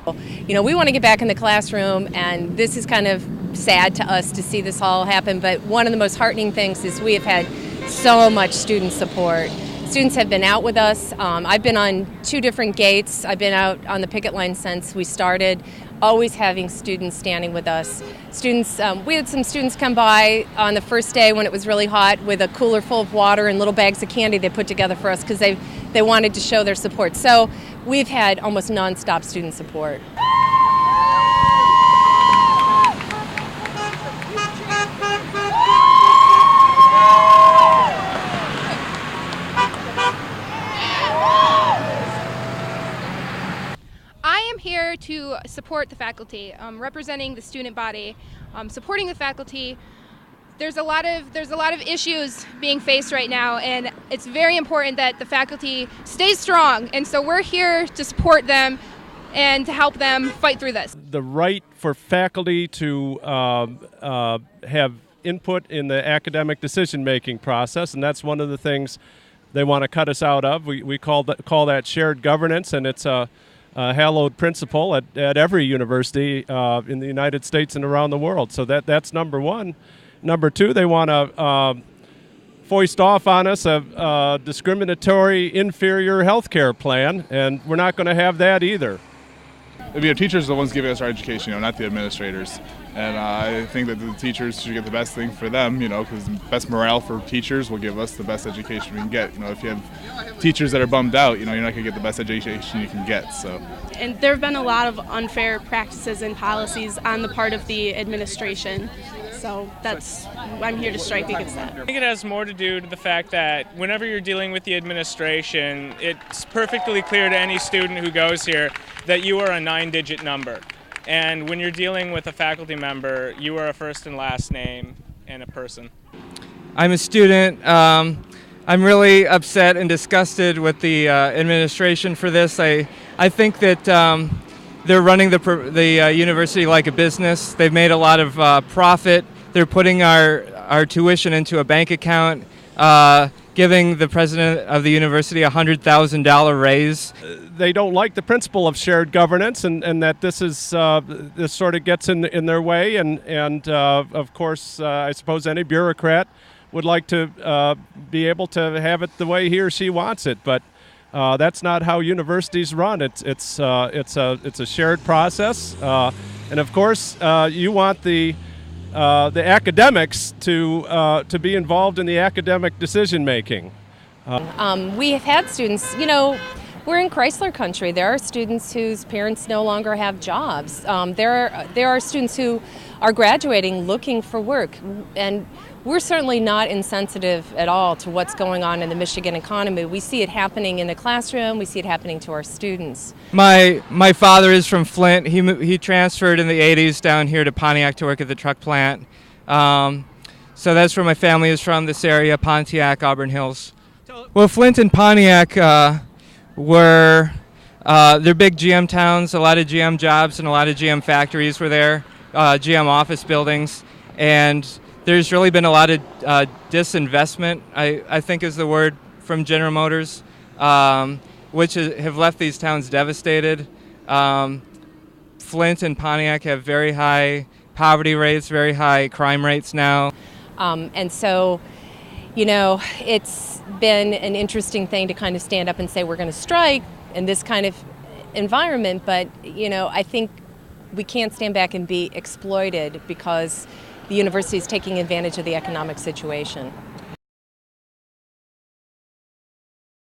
You know, we want to get back in the classroom, and this is kind of sad to us to see this all happen, but one of the most heartening things is we have had so much student support. Students have been out with us. I've been on 2 different gates. I've been out on the picket line since we started, always having students standing with us. Students, we had some students come by on the first day when it was really hot with a cooler full of water and little bags of candy they put together for us because they wanted to show their support. So we've had almost nonstop student support. I am here to support the faculty, representing the student body, supporting the faculty. There's a lot of issues being faced right now, and it's very important that the faculty stay strong. And so we're here to support them and to help them fight through this. The right for faculty to have input in the academic decision-making process, and that's one of the things they want to cut us out of. We call that shared governance, and it's a hallowed principle at every university in the United States and around the world. So that's number one. Number two, they want to foist off on us a discriminatory, inferior health care plan, and we're not going to have that either. Teachers are the ones giving us our education, not the administrators. And I think that the teachers should get the best thing for them, because the best morale for teachers will give us the best education we can get. If you have teachers that are bummed out, you're not going to get the best education you can get. So. And there have been a lot of unfair practices and policies on the part of the administration. So I'm here to strike against that. I think it has more to do with the fact that whenever you're dealing with the administration, it's perfectly clear to any student who goes here that you are a 9-digit number. And when you're dealing with a faculty member, you are a first and last name and a person. I'm a student. I'm really upset and disgusted with the administration for this. I think that they're running the university like a business. They've made a lot of profit. They're putting our tuition into a bank account, giving the president of the university a $100,000 raise. They don't like the principle of shared governance, and that this sort of gets in their way. And of course, I suppose any bureaucrat would like to be able to have it the way he or she wants it, but that's not how universities run. It's a shared process, and of course, you want the academics to be involved in the academic decision making. We have had students, we're in Chrysler country. There are students whose parents no longer have jobs. There are students who are graduating looking for work, and we're certainly not insensitive at all to what's going on in the Michigan economy. We see it happening in the classroom. We see it happening to our students. My father is from Flint. He transferred in the 80s down here to Pontiac to work at the truck plant. So that's where my family is from, this area, Pontiac, Auburn Hills. Well, Flint and Pontiac they're big GM towns. A lot of GM jobs and a lot of GM factories were there, GM office buildings, and there's really been a lot of disinvestment, I think is the word, from General Motors, which have left these towns devastated. Flint and Pontiac have very high poverty rates, very high crime rates now. And so, it's been an interesting thing to kind of stand up and say we're going to strike in this kind of environment, but, I think we can't stand back and be exploited because the university is taking advantage of the economic situation.